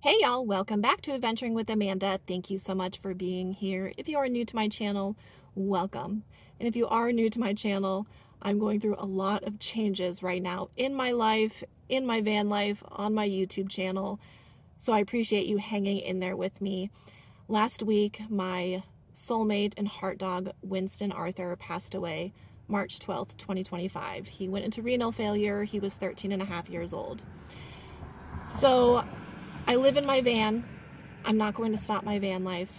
Hey y'all, welcome back to Adventuring with Amanda. Thank you so much for being here. If you are new to my channel, welcome. And if you are new to my channel, I'm going through a lot of changes right now in my life, in my van life, on my YouTube channel. So I appreciate you hanging in there with me. Last week, my soulmate and heart dog, Winston Arthur, passed away March 12th, 2025. He went into renal failure. He was 13 and a half years old. So I live in my van. I'm not going to stop my van life.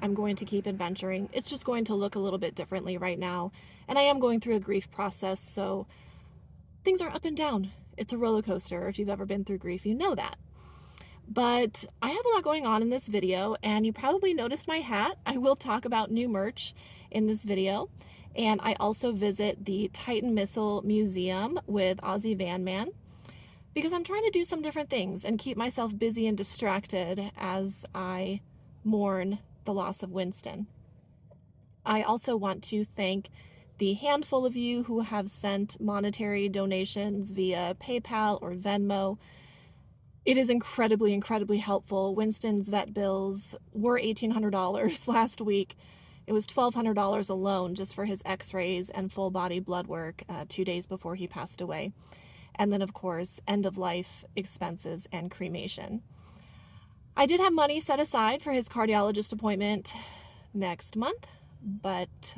I'm going to keep adventuring. It's just going to look a little bit differently right now. And I am going through a grief process, so things are up and down. It's a roller coaster. If you've ever been through grief, you know that. But I have a lot going on in this video, and you probably noticed my hat. I will talk about new merch in this video. And I also visit the Titan Missile Museum with Aussie Van Man, because I'm trying to do some different things and keep myself busy and distracted as I mourn the loss of Winston. I also want to thank the handful of you who have sent monetary donations via PayPal or Venmo. It is incredibly, incredibly helpful. Winston's vet bills were $1,800 last week. It was $1,200 alone just for his x-rays and full body blood work 2 days before he passed away. And then, of course, end-of-life expenses and cremation. I did have money set aside for his cardiologist appointment next month, but,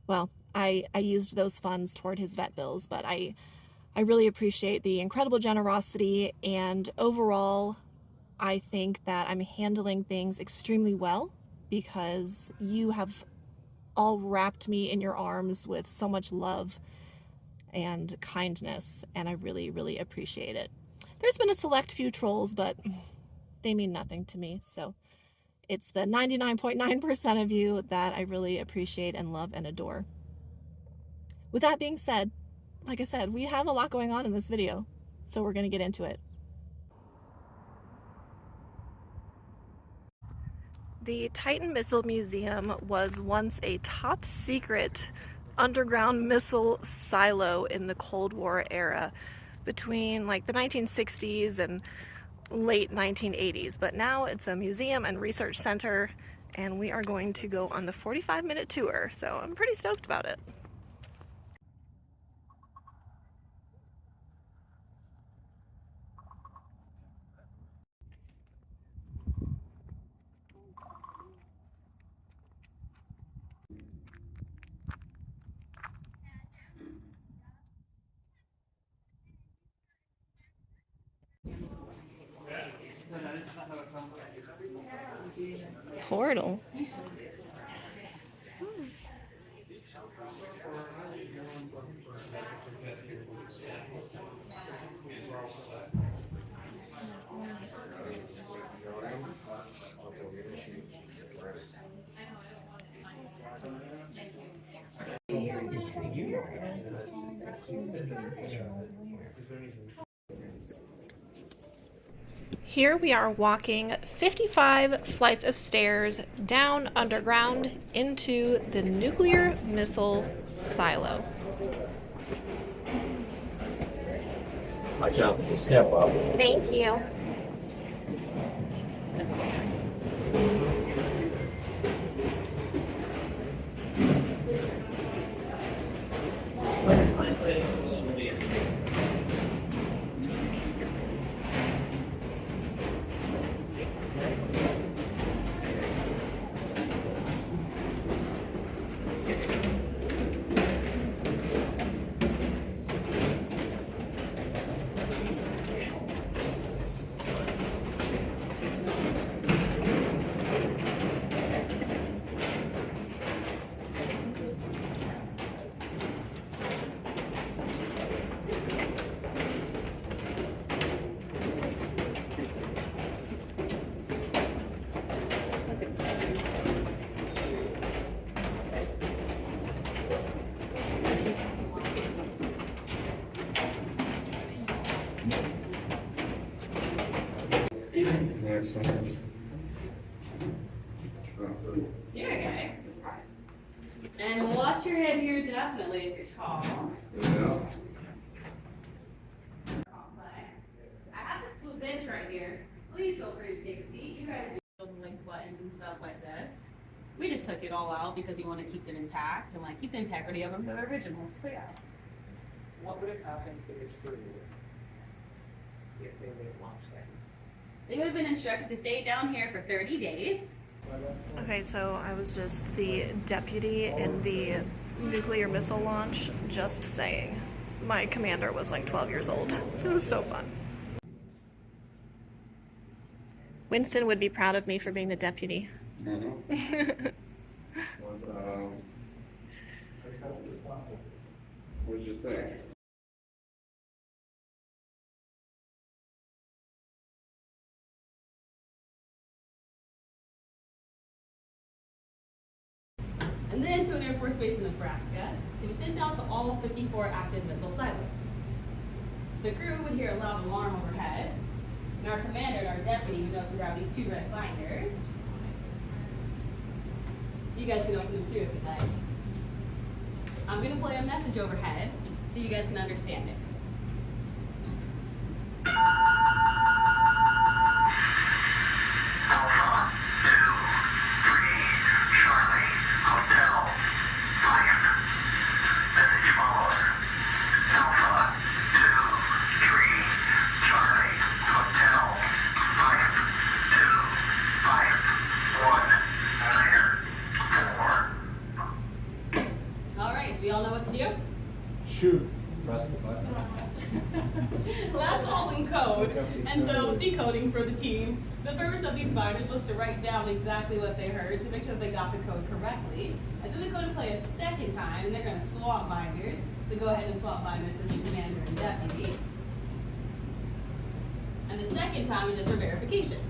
well, I used those funds toward his vet bills, but I really appreciate the incredible generosity, and overall, I think that I'm handling things extremely well because you have all wrapped me in your arms with so much love and kindness, and I really, really appreciate it. There's been a select few trolls, but they mean nothing to me, so it's the 99.9% of you that I really appreciate and love and adore. With that being said, like I said, we have a lot going on in this video, so we're going to get into it. The Titan Missile Museum was once a top secret underground missile silo in the Cold War era between like the 1960s and late 1980s, but now it's a museum and research center, and we are going to go on the 45-minute tour, so I'm pretty stoked about it. Portal. Here we are walking 55 flights of stairs down underground into the nuclear missile silo. Watch out for the step up. Thank you. Yeah, okay. And watch your head here, definitely, if you're tall. Yeah. I have this blue bed bench right here. Please feel free to take a seat. You guys do the link buttons and stuff like this. We just took it all out because you want to keep them intact and like keep the integrity of them, the originals. So yeah. What would have happened to the crew if they would have launched that? They would have been instructed to stay down here for 30 days. Okay, so I was just the deputy in the nuclear missile launch, just saying. My commander was like 12 years old. It was so fun. Winston would be proud of me for being the deputy. What did you think? And then to an Air Force base in Nebraska to be sent out to all 54 active missile silos. The crew would hear a loud alarm overhead, and our commander and our deputy would know to grab these 2 red binders. You guys can open them too if you'd like. I'm going to play a message overhead so you guys can understand it. We all know what to do? Shoot. Press the button. Well, that's all in code. And so decoding for the team. The purpose of these binders was to write down exactly what they heard to make sure they got the code correctly. And then they're going to play a second time and they're going to swap binders. So go ahead and swap binders with the commander and deputy. And the second time is just for verification.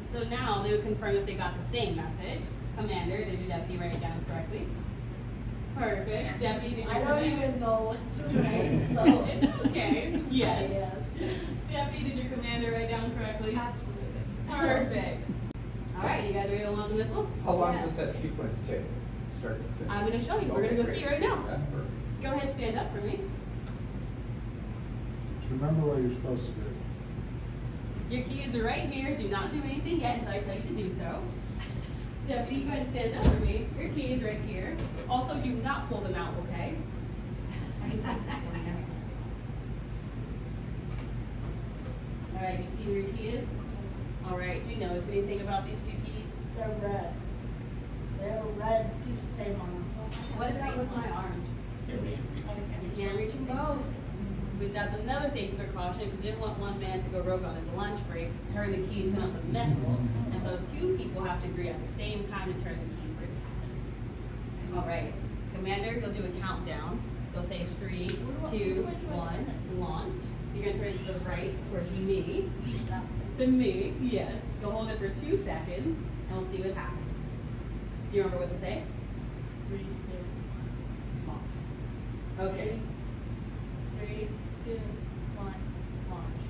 So now they would confirm that they got the same message. Commander, did your deputy write it down correctly? Perfect. Deputy, did your I don't commander? even know what's right, so. It's okay. Yes. Yes. Deputy, did your commander write down correctly? Absolutely. Perfect. All right, you guys ready to launch a missile? How long Yeah. does that sequence take? Start to finish? I'm going to show you. We're going to go see right now. Yeah, perfect. Go ahead, stand up for me. Just remember where you're supposed to be. Your keys are right here. Do not do anything yet until I tell you to do so. Deputy, go ahead and stand up for me. Your key is right here. Also, do not pull them out, okay? All right, you see where your key is? All right, do you notice anything about these 2 keys? They're red. They have a red piece of tape on them. What about with my arms? Can't reach. You can't reach them both. But that's another safety precaution because you didn't want one man to go rogue on his lunch break, turn the keys, send up the missile. And so 2 people have to agree at the same time to turn the keys for it to happen. All right, Commander, you'll do a countdown. You'll say 3, 2, 1, launch. You're gonna turn it to the right towards me. To me, yes. You'll hold it for 2 seconds and we'll see what happens. Do you remember what to say? 3, 2, launch. Okay. 3, 2, 1, launch.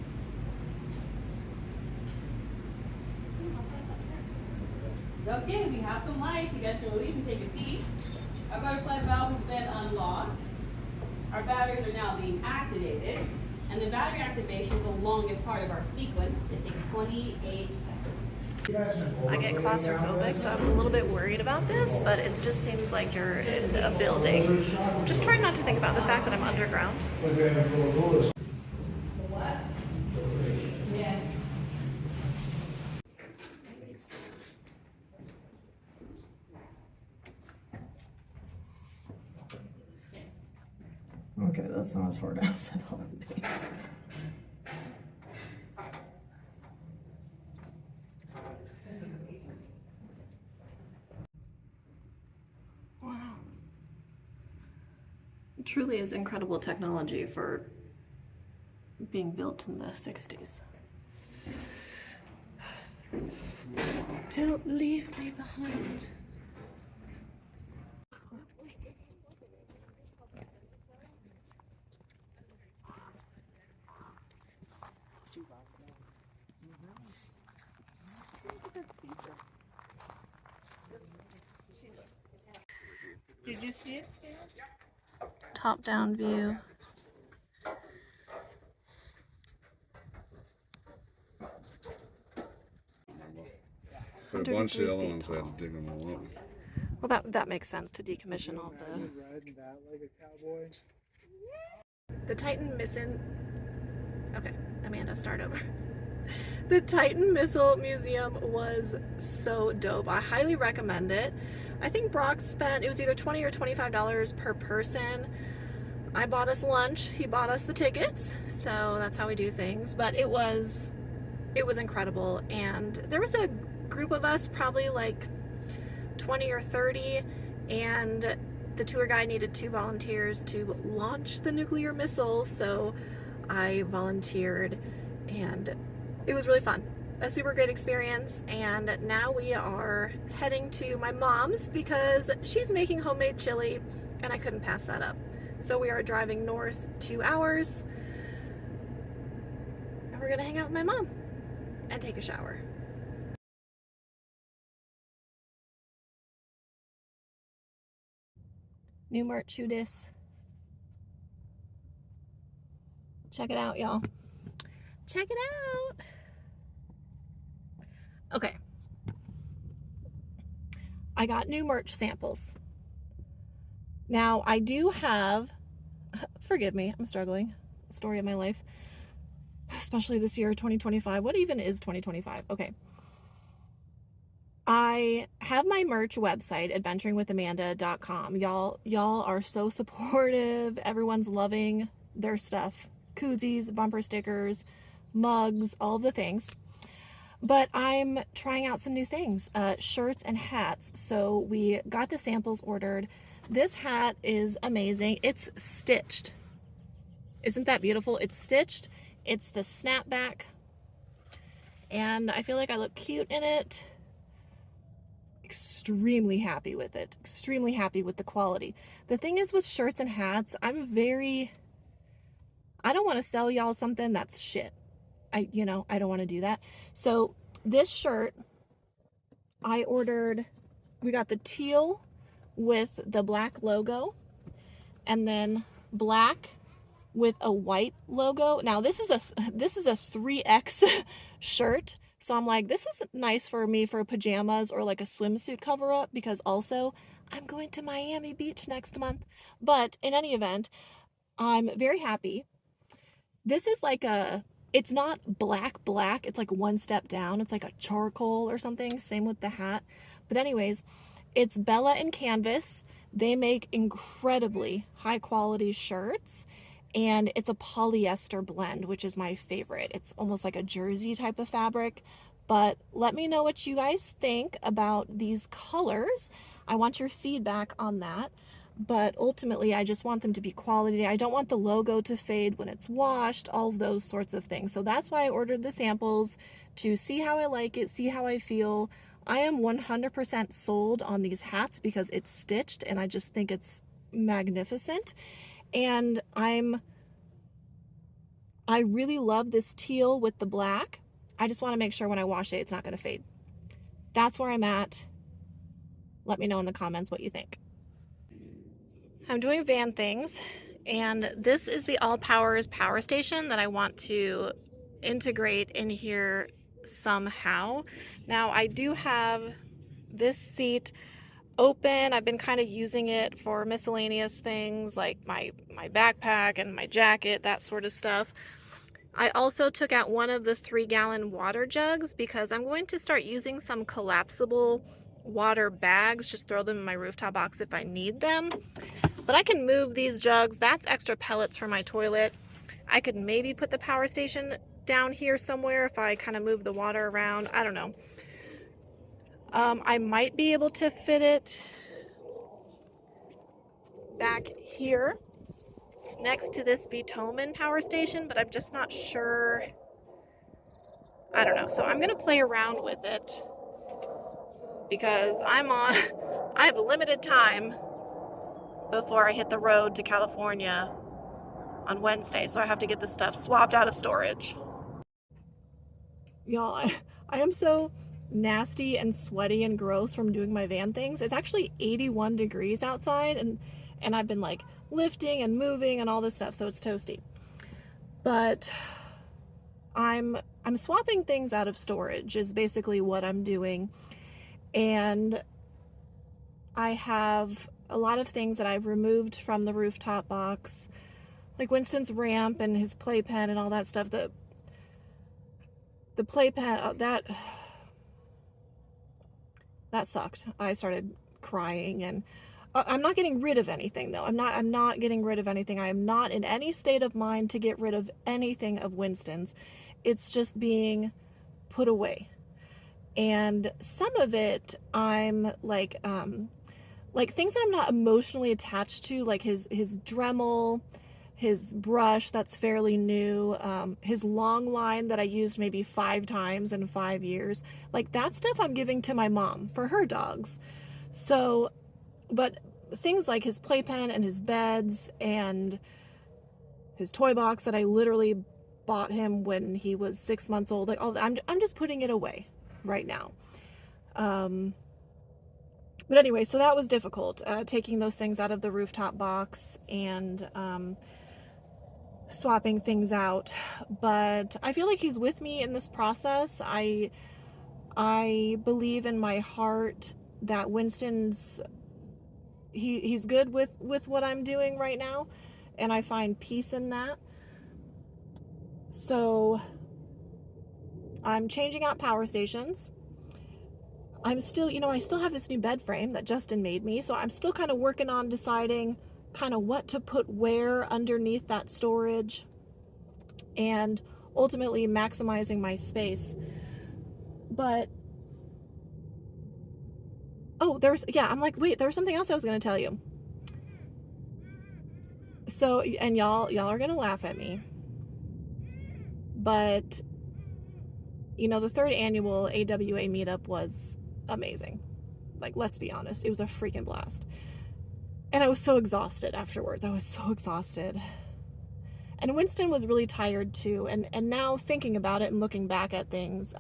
Okay, we have some lights. You guys can release and take a seat. Our butterfly valve has been unlocked. Our batteries are now being activated. And the battery activation is the longest part of our sequence. It takes 28 seconds. I get claustrophobic, so I was a little bit worried about this, but it just seems like you're in a building. Just trying not to think about the fact that I'm underground. What? Yeah. Okay, that's not as far down as I thought it would be. Wow. It truly is incredible technology for being built in the 60s. Don't leave me behind. Did you see it? Top down view. But a bunch of the other ones I had to dig them all up. Well, that makes sense to decommission all the. Riding that like a cowboy. The Titan missing. Okay, Amanda, start over. The Titan Missile Museum was so dope. I highly recommend it. I think Brock spent, it was either $20 or $25 per person. I bought us lunch, he bought us the tickets, so that's how we do things. But it was incredible, and there was a group of us, probably like 20 or 30, and the tour guide needed 2 volunteers to launch the nuclear missile, so I volunteered, and it was really fun. A super great experience, and now we are heading to my mom's because she's making homemade chili, and I couldn't pass that up. So we are driving north 2 hours, and we're gonna hang out with my mom and take a shower. New merch, shoe this. Check it out, y'all. Check it out. Okay. I got new merch samples. Now, I do have, forgive me, I'm struggling. Story of my life. Especially this year, 2025. What even is 2025? Okay. I have my merch website, adventuringwithamanda.com. Y'all are so supportive. Everyone's loving their stuff. Koozies, bumper stickers, mugs, all the things. But I'm trying out some new things, shirts and hats. So we got the samples ordered. This hat is amazing. It's stitched. Isn't that beautiful? It's stitched. It's the snapback. And I feel like I look cute in it. Extremely happy with it. Extremely happy with the quality. The thing is with shirts and hats, I don't want to sell y'all something that's shit. I don't want to do that. So this shirt, I ordered, we got the teal with the black logo, and then black with a white logo. Now this is a 3X shirt. So I'm like, this is nice for me for pajamas or like a swimsuit cover up, because also I'm going to Miami Beach next month. But in any event, I'm very happy. This is like it's not black, it's like one step down. It's like a charcoal or something. Same with the hat. But anyways, it's Bella and Canvas. They make incredibly high quality shirts, and it's a polyester blend, which is my favorite. It's almost like a jersey type of fabric. But let me know what you guys think about these colors. I want your feedback on that. But ultimately, I just want them to be quality. I don't want the logo to fade when it's washed, all of those sorts of things. So that's why I ordered the samples, to see how I like it, see how I feel. I am 100% sold on these hats because it's stitched, and I just think it's magnificent. And I really love this teal with the black. I just want to make sure when I wash it, it's not going to fade. That's where I'm at. Let me know in the comments what you think. I'm doing van things, and this is the All Powers power station that I want to integrate in here somehow. Now I do have this seat open. I've been kind of using it for miscellaneous things like my backpack and my jacket, that sort of stuff. I also took out one of the 3-gallon water jugs because I'm going to start using some collapsible water bags. Just throw them in my rooftop box if I need them. But I can move these jugs. That's extra pellets for my toilet. I could maybe put the power station down here somewhere if I kind of move the water around. I don't know. I might be able to fit it back here next to this Bitomen power station, but I'm just not sure. I don't know. So I'm going to play around with it because I have limited time before I hit the road to California on Wednesday, so I have to get this stuff swapped out of storage. Y'all, I am so nasty and sweaty and gross from doing my van things. It's actually 81 degrees outside, and I've been like lifting and moving and all this stuff, so it's toasty. But I'm swapping things out of storage is basically what I'm doing. And I have a lot of things that I've removed from the rooftop box, like Winston's ramp and his playpen and all that stuff. The playpen, that sucked. I started crying, and I'm not getting rid of anything though. I'm not getting rid of anything. I am not in any state of mind to get rid of anything of Winston's. It's just being put away. And some of it I'm like things that I'm not emotionally attached to, like his Dremel, his brush that's fairly new, his long line that I used maybe 5 times in 5 years. Like that stuff I'm giving to my mom for her dogs. So, but things like his playpen and his beds and his toy box that I literally bought him when he was 6 months old, like all that, I'm just putting it away right now. But anyway, so that was difficult, taking those things out of the rooftop box and swapping things out. But I feel like he's with me in this process. I believe in my heart that Winston's he's good with what I'm doing right now, and I find peace in that. So I'm changing out power stations. I'm still, I still have this new bed frame that Justin made me, so I'm still kind of working on deciding kind of what to put where underneath that storage and ultimately maximizing my space. But I'm like, wait, there was something else I was going to tell you. So, and y'all are going to laugh at me, but the 3rd annual AWA meetup was amazing. Like, let's be honest, it was a freaking blast. And I was so exhausted afterwards. I was so exhausted. And Winston was really tired too. And now thinking about it and looking back at things,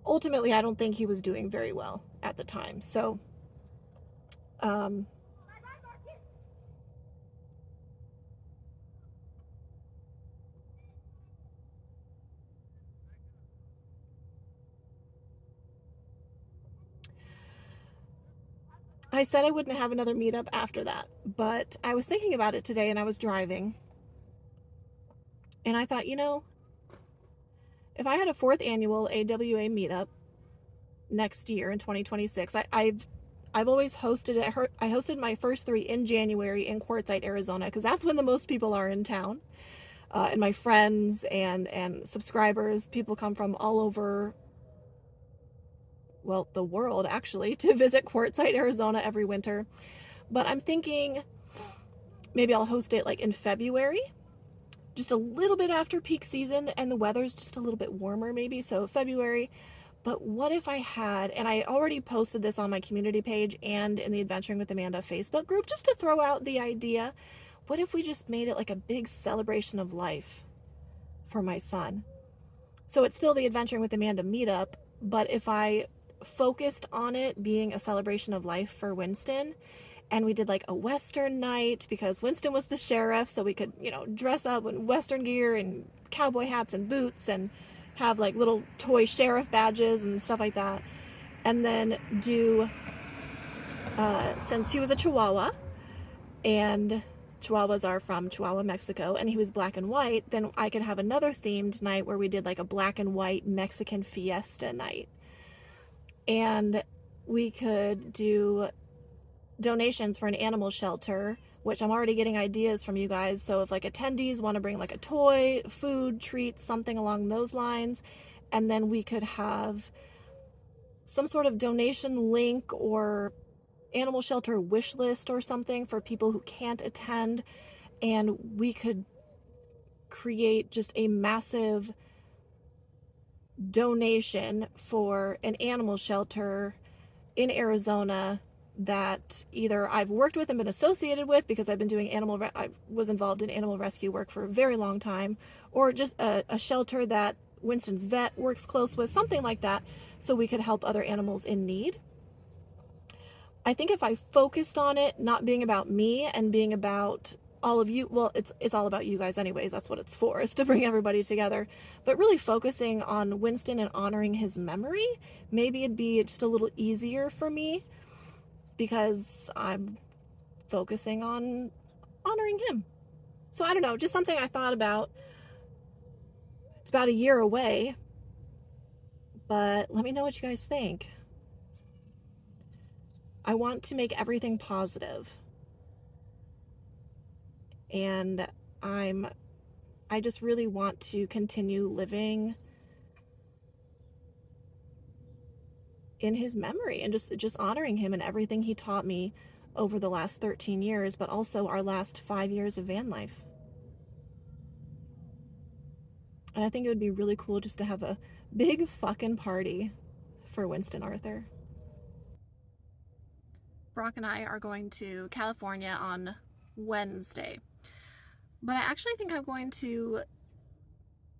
ultimately I don't think he was doing very well at the time. So, I said I wouldn't have another meetup after that, but I was thinking about it today and I was driving. And I thought, if I had a 4th annual AWA meetup next year in 2026, I've always hosted it. I hosted my first 3 in January in Quartzsite, Arizona, because that's when the most people are in town. And my friends and subscribers, people come from all over, well, the world actually, to visit Quartzsite, Arizona every winter. But I'm thinking maybe I'll host it like in February, just a little bit after peak season and the weather's just a little bit warmer maybe, so February. But what if I had, and I already posted this on my community page and in the Adventuring with Amanda Facebook group, just to throw out the idea, what if we just made it like a big celebration of life for my son? So it's still the Adventuring with Amanda meetup, but if I focused on it being a celebration of life for Winston, and we did like a Western night because Winston was the sheriff, so we could, dress up in Western gear and cowboy hats and boots and have like little toy sheriff badges and stuff like that. And then do, since he was a Chihuahua, and Chihuahuas are from Chihuahua, Mexico, and he was black and white, then I could have another themed night where we did like a black and white Mexican fiesta night. And we could do donations for an animal shelter, which I'm already getting ideas from you guys. So if like attendees want to bring like a toy, food, treats, something along those lines, and then we could have some sort of donation link or animal shelter wish list or something for people who can't attend, and we could create just a massive donation for an animal shelter in Arizona that either I've worked with and been associated with because I've been doing I was involved in animal rescue work for a very long time, or just a shelter that Winston's vet works close with, something like that, so we could help other animals in need. I think if I focused on it not being about me and being about all of you, well, it's all about you guys anyways, that's what it's for, is to bring everybody together, but really focusing on Winston and honoring his memory, maybe it'd be just a little easier for me because I'm focusing on honoring him. So I don't know, just something I thought about. It's about a year away, but let me know what you guys think. I want to make everything positive. And I just really want to continue living in his memory and just honoring him and everything he taught me over the last 13 years, but also our last 5 years of van life. And I think it would be really cool just to have a big fucking party for Winston Arthur. Brock and I are going to California on Wednesday. But I actually think I'm going to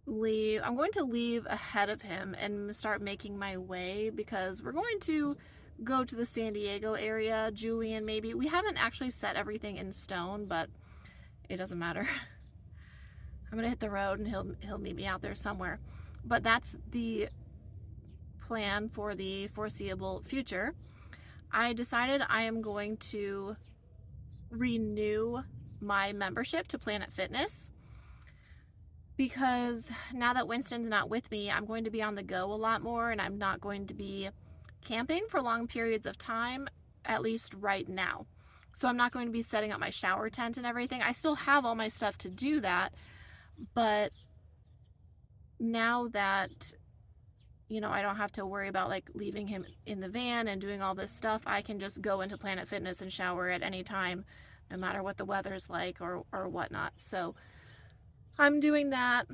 leave ahead of him and start making my way, because we're going to go to the San Diego area. Julian, maybe. We haven't actually set everything in stone, but it doesn't matter. I'm gonna hit the road and he'll meet me out there somewhere. But that's the plan for the foreseeable future. I decided I am going to renew my membership to Planet Fitness, because now that Winston's not with me, I'm going to be on the go a lot more, and I'm not going to be camping for long periods of time, at least right now. So I'm not going to be setting up my shower tent and everything. I still have all my stuff to do that, but now that, you know, I don't have to worry about like leaving him in the van and doing all this stuff, I can just go into Planet Fitness and shower at any time, no matter what the weather's like or whatnot. So I'm doing that.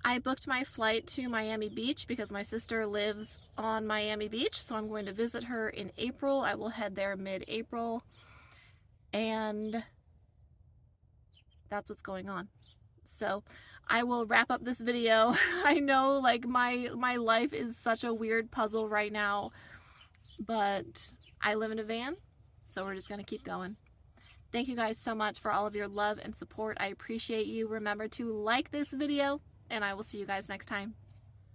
I booked my flight to Miami Beach because my sister lives on Miami Beach, so I'm going to visit her in April. I will head there mid-April, and that's what's going on. So I will wrap up this video. I know, like, my life is such a weird puzzle right now, but I live in a van, so we're just gonna keep going. Thank you guys so much for all of your love and support. I appreciate you. Remember to like this video, and I will see you guys next time.